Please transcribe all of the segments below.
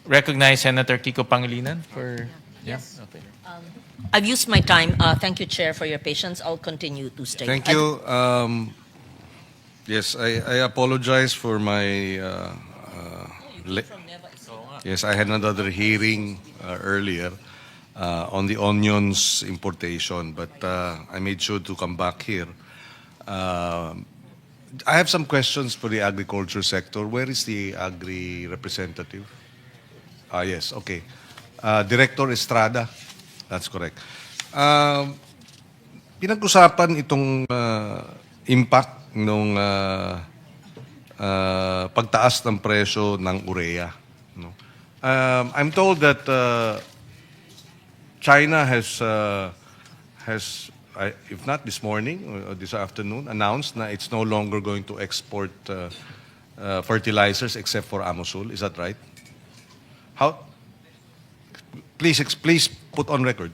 Recognize Senator Kiko Pangilinan for... Yes. Okay. I've used my time. Thank you, Chair, for your patience. I'll continue to stay. Thank you. Yes, I apologize for my. Yes, I had another hearing earlier on the onions importation, but I made sure to come back here. I have some questions for the agriculture sector. Where is the agri representative? Yes, okay. Director Estrada, that's correct. Pinag-usapan itong impact ng pagtaas ng presyo ng urea. No? I'm told that China has, if not this morning or this afternoon, announced that it's no longer going to export fertilizers except for Amosul. Is that right? How? Please put on record.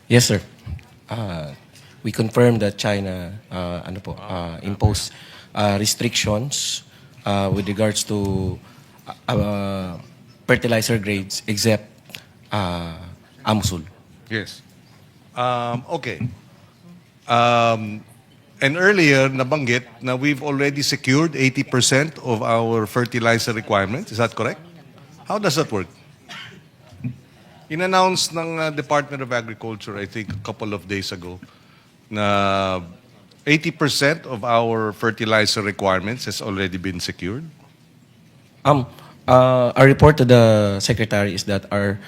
Yes, sir. We confirm that China imposed restrictions with regards to fertilizer grades except Amosul. Yes. Okay. And earlier, nabanggit na we've already secured 80% of our fertilizer requirements. Is that correct? How does that work? In-announce ng Department of Agriculture, I think, a couple of days ago, na 80% of our fertilizer requirements has already been secured. Our report to the secretary is that our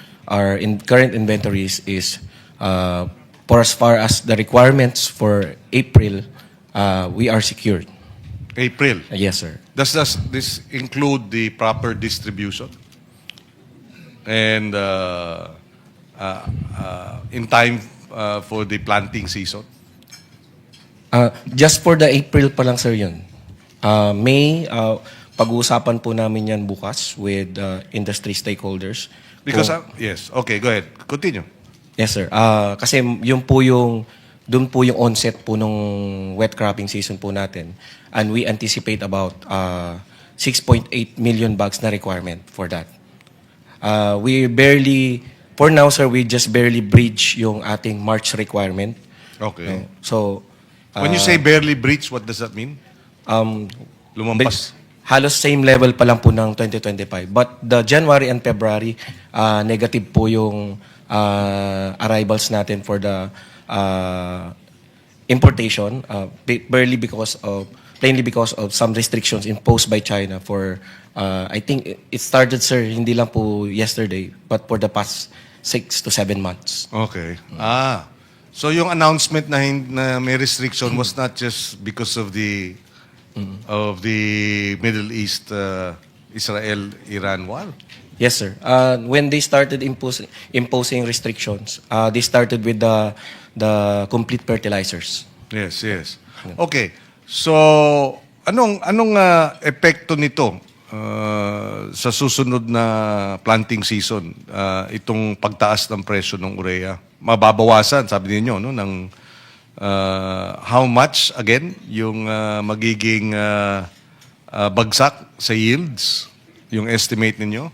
current inventories is for as far as the requirements for April, we are secured. April. Yes, sir. Does this include the proper distribution? And in time for the planting season? Just for the April pa lang, sir, yun. May, pag-uusapan po namin yan bukas with industry stakeholders. Because, yes. Okay, go ahead. Continue. Yes, sir. Kasi doon po yung onset po nung wet cropping season po natin. And we anticipate about 6.8 million bags na requirement for that. We barely, for now, sir, we just barely bridge yung ating March requirement. Okay. So, When you say barely breach, what does that mean? Lumampas? Halos same level pa lang po ng 2025. But the January and February, negative po yung arrivals natin for the importation, barely plainly because of some restrictions imposed by China for, I think it started, sir, hindi lang po yesterday, but for the past 6 to 7 months. Okay. So yung announcement na may restriction was not just because of the Middle East Israel-Iran war? Yes, sir. When they started imposing restrictions, they started with the complete fertilizers. Yes, yes. Okay. So anong epekto nito sa susunod na planting season, itong pagtaas ng presyo ng urea? Mababawasan, sabi niyo, no, ng how much again yung magiging bagsak sa yields, yung estimate ninyo?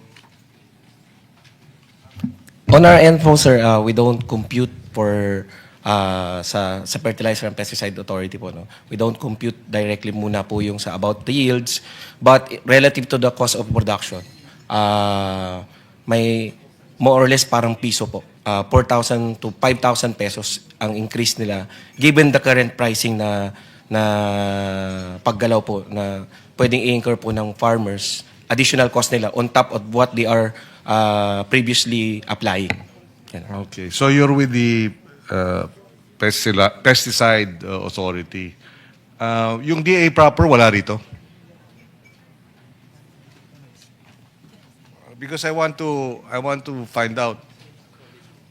On our end po, sir, we don't compute for sa Fertilizer and Pesticide Authority po, no? We don't compute directly muna po yung sa about the yields, but relative to the cost of production, may more or less parang piso po. 4,000 to 5,000 pesos ang increase nila given the current pricing na paggalaw po na pwedeng i-incur po ng farmers, additional cost nila on top of what they are previously applying. Yan. Okay. So you're with the Pesticide Authority. Yung DA proper, wala rito? Because I want to find out,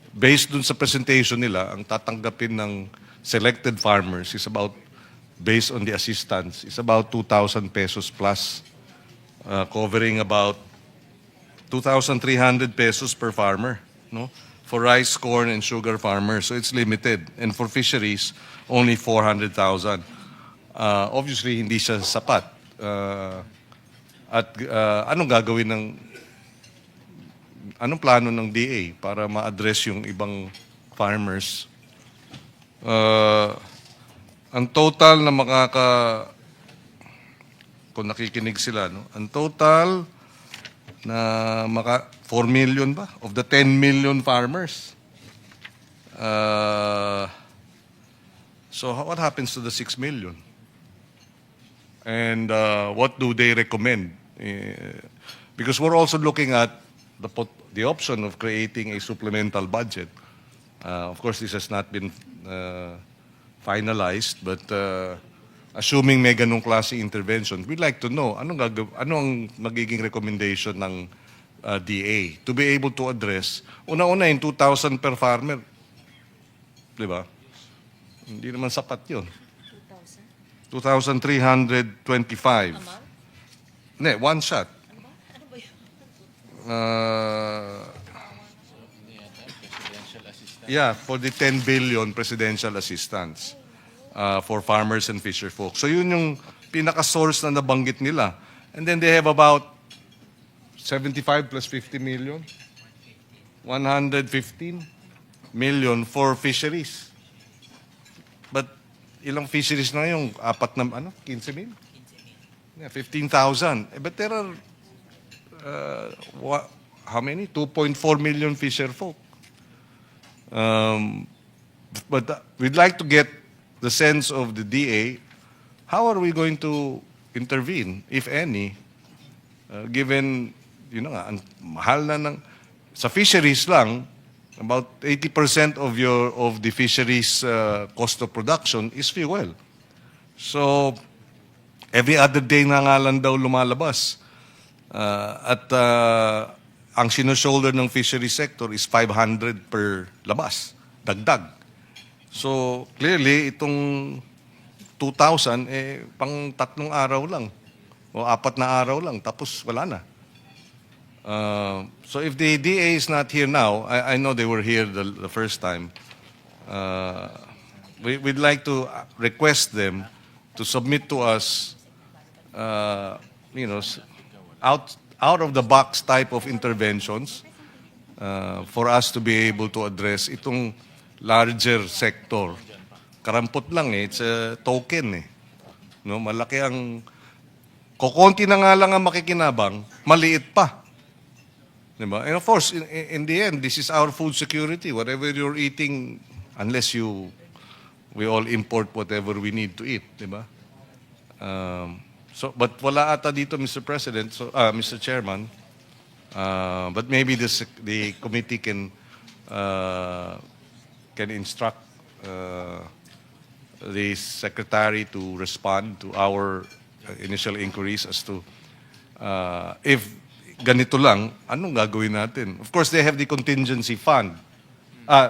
based dun sa presentation nila, ang tatanggapin ng selected farmers is about, based on the assistance, is about 2,000 pesos plus, covering about 2,300 pesos per farmer, no? For rice, corn, and sugar farmers. So it's limited. And for fisheries, only 400,000. Obviously, hindi siya sapat. At anong gagawin ng anong plano ng DA para ma-address yung ibang farmers? Ang total na kung nakikinig sila, no? Ang total na 4 million ba? Of the 10 million farmers. So what happens to the 6 million? And what do they recommend? Because we're also looking at the option of creating a supplemental budget. Of course, this has not been finalized, but assuming may ganung klase intervention, we'd like to know ano ang magiging recommendation ng DA to be able to address, una-una yung 2,000 per farmer. Di ba? Hindi naman sapat yun. 2,325. Hindi, one shot. Yeah, for the 10 billion presidential assistance for farmers and fisher folk. So yun yung pinaka-source na nabanggit nila. And then they have about 75 plus 50 million. 115 million for fisheries. But ilang fisheries na yung 15 mil? Yeah, 15,000. But there are, how many? 2.4 million fisher folk. But we'd like to get the sense of the DA. How are we going to intervene, if any, given, ang mahal na ng, sa fisheries lang, about 80% of the fisheries cost of production is fuel. So, every other day na nga lang daw lumalabas. Ang sinoshoulder ng fishery sector is 500 per labas, dagdag. So, clearly, itong 2,000, pang 3 araw lang. O 4 na araw lang, tapos wala na. So if the DA is not here now, I know they were here the first time, we'd like to request them to submit to us, out of the box type of interventions for us to be able to address itong larger sector. Karampot lang it's a token No, malaki ang kokonti na nga lang ang makikinabang, maliit pa. Diba? And of course, in the end, this is our food security. Whatever you're eating, unless we all import whatever we need to eat, diba? But wala ata dito, Mr. President, Mr. Chairman. But maybe the committee can instruct the secretary to respond to our initial inquiries as to if ganito lang, anong gagawin natin? Of course, they have the contingency fund,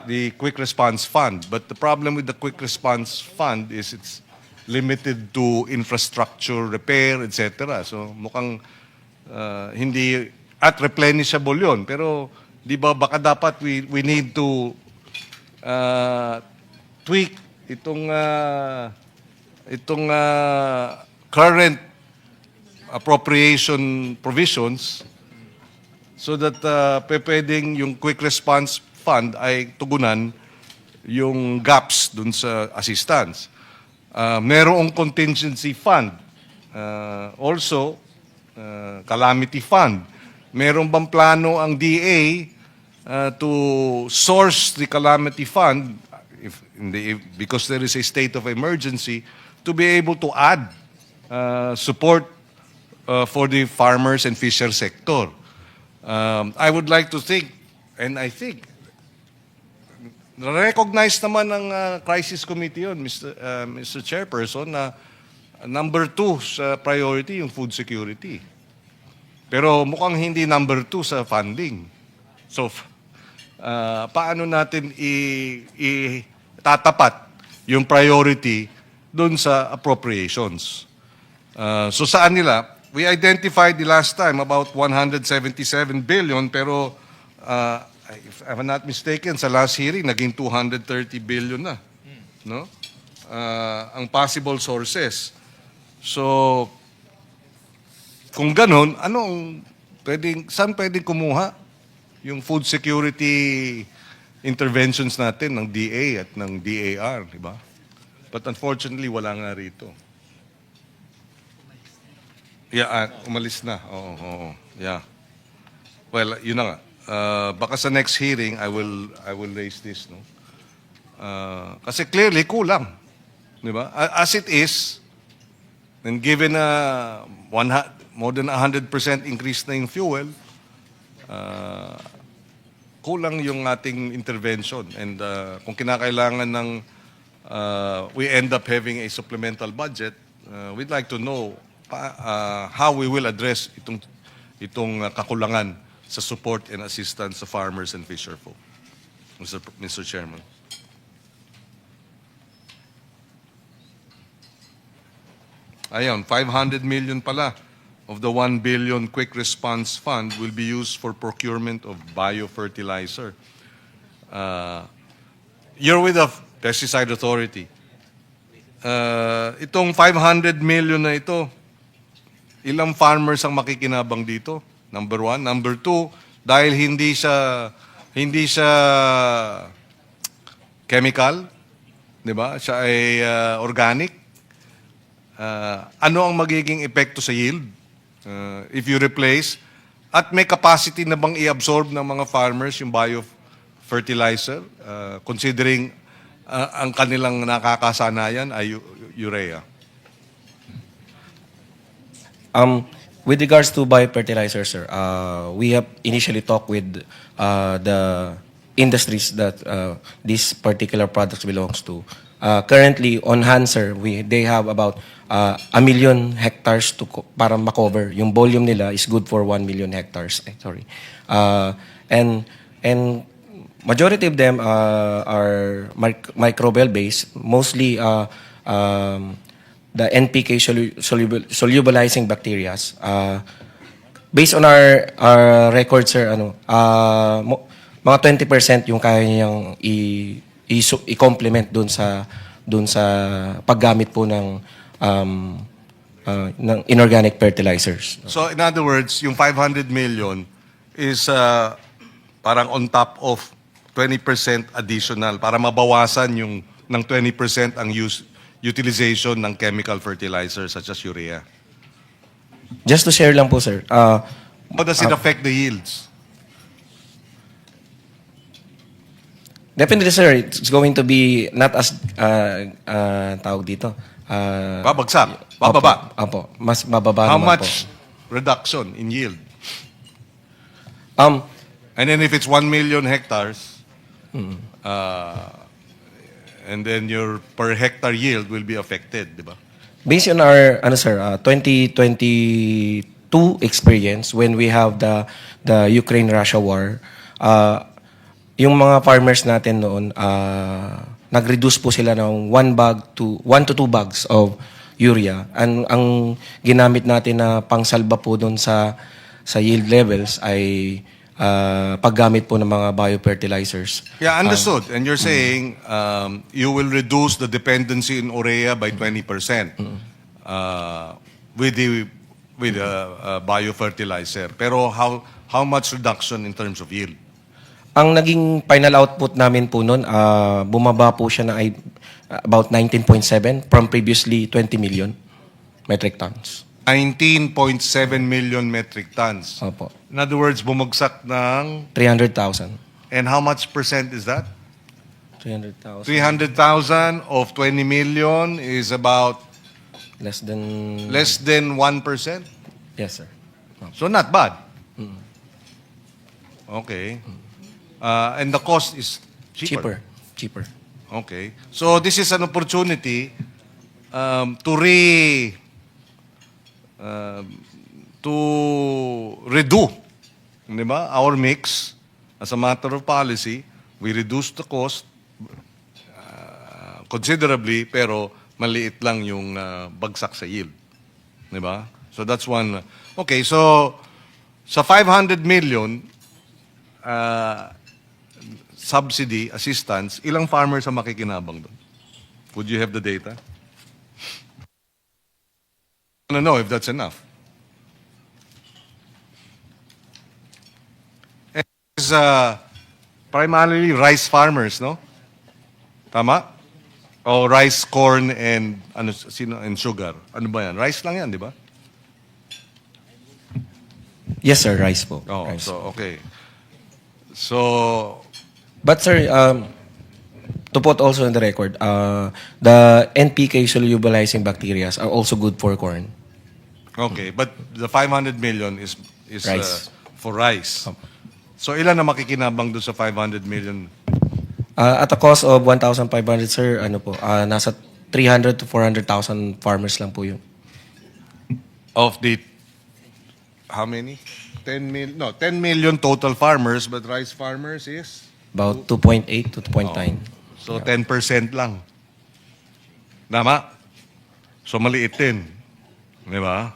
the quick response fund. But the problem with the quick response fund is it's limited to infrastructure repair, etc. So mukhang hindi at replenishable yun. Pero di ba baka dapat we need to tweak itong current appropriation provisions so that pwedeng yung quick response fund ay tugunan yung gaps dun sa assistance. Merong contingency fund. Also, calamity fund. Meron bang plano ang DA to source the calamity fund because there is a state of emergency to be able to add support for the farmers and fisher sector? I would like to think, and I think, recognize naman ng crisis committee yun, Mr. Chairperson, na number 2 sa priority yung food security. Pero mukhang hindi number 2 sa funding. So, paano natin itatapat yung priority dun sa appropriations? So saan nila? We identified the last time about 177 billion, pero if I'm not mistaken, sa last hearing, naging 230 billion na. No? Ang possible sources. So, kung ganun, saan pwedeng kumuha yung food security interventions natin ng DA at ng DAR, di ba? But unfortunately, wala nga rito. Yeah, umalis na. Oo. Yeah. Well, yun na nga. Baka sa next hearing, I will raise this, no? Kasi clearly kulang, di ba? As it is, and given more than 100% increase na yung fuel, kulang yung ating intervention. And kung kinakailangan ng we end up having a supplemental budget, we'd like to know how we will address itong kakulangan sa support and assistance sa farmers and fisherfolk. Mr. Chairman. Ayun, 500 million pala of the 1 billion Quick Response Fund will be used for procurement of biofertilizer. You're with the Pesticide Authority. Itong 500 million na ito, ilang farmers ang makikinabang dito? Number one. Number two, dahil hindi siya chemical, di ba? Siya ay organic. Ano ang magiging epekto sa yield if you replace? At may capacity na bang i-absorb ng mga farmers yung biofertilizer considering ang kanilang nakakasanayan ay urea? With regards to biofertilizer, sir, we have initially talked with the industries that these particular products belongs to. Currently, on hand, sir, they have about 1 million hectares para makover. Yung volume nila is good for 1 million hectares. And majority of them are microbial based, mostly the NPK solubilizing bacteria. Based on our record, sir, mga 20% yung kaya niyang i-complement dun sa paggamit po ng inorganic fertilizers. So in other words, yung 500 million is parang on top of 20% additional para mabawasan yung ng 20% ang utilization ng chemical fertilizers such as urea. Just to share lang po, sir. How does it affect the yields? Definitely, sir. It's going to be not as tawag dito. Babagsak. Bababa. Opo. Mas bababa How naman much reduction in yield? po. And then if it's 1 million hectares, and then your per hectare yield will be affected, di ba? Based on our 2022 experience when we have the Ukraine-Russia war, yung mga farmers natin noon nag-reduce po sila ng 1 to 2 bags of urea. Ang ginamit natin na pangsalba po doon sa yield levels ay paggamit po ng mga biofertilizers. Yeah, understood. And you're saying you will reduce the dependency in urea by 20% with the biofertilizer. Pero how much reduction in terms of yield? Ang naging final output namin po noon, bumaba po siya na about 19.7 from previously 20 million metric tons. 19.7 million metric tons. Opo. In other words, bumagsak ng... 300,000. And how much percent is that? 300,000. 300,000 of 20 million is about Less than... less than 1%. Yes, sir. So not bad. Okay. And the cost is cheaper. Cheaper. Okay. So this is an opportunity to redo, di ba, our mix. As a matter of policy, we reduce the cost considerably, pero maliit lang yung bagsak sa yield. Di ba? So that's one. Okay, so sa 500 million subsidy, assistance, ilang farmers ang makikinabang doon? Would you have the data? I don't know if that's enough. And this is is primarily rice farmers, no? Tama? O rice, corn, and and sugar. Ano ba yan? Rice lang yan, di ba? Yes, sir. Rice po. Oh, Rice. so okay. So But sir, to put also in the record, the NPK solubilizing bacteria are also good for corn. okay, but the 500 million is Rice. For rice. So ilan na makikinabang doon sa 500 million? At a cost of 1,500, sir, ano po, nasa 300 to 400,000 farmers lang po yun. Of the how many? 10 million total farmers, but rice farmers is About 2.8 to 2.9. so 10% lang. Tama? So maliit din. Di ba?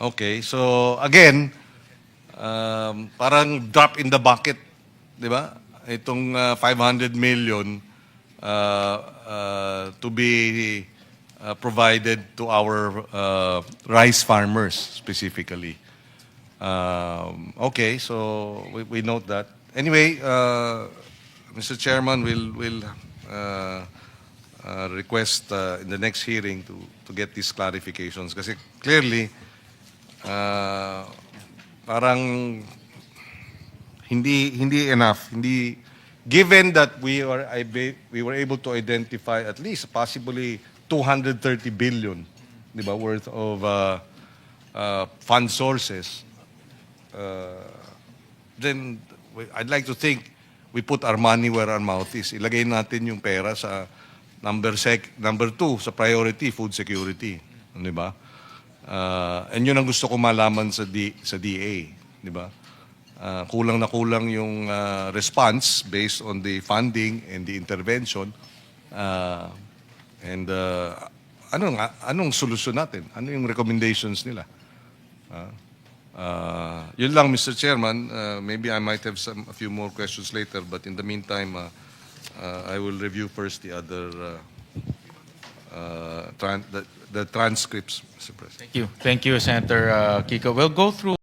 Okay, so again, parang drop in the bucket, di ba? Itong 500 million to be provided to our rice farmers specifically. Okay, so we note that. Anyway, Mr. Chairman, we'll request in the next hearing to get these clarifications kasi clearly parang hindi enough, hindi given that we were able to identify at least possibly 230 billion, di ba, worth of fund sources. Then I'd like to think we put our money where our mouth is. Ilagay natin yung pera sa number 2 sa priority, food security, di ba? And yun ang gusto ko malaman sa DA, di ba? Kulang na kulang yung response based on the funding and the intervention. And anong solusyon natin? Ano yung recommendations nila? Yun lang, Mr. Chairman. Maybe I might have a few more questions later, but in the meantime, I will review first the other the transcripts, Mr. President. Thank you. Thank you, Senator Kiko. We'll go through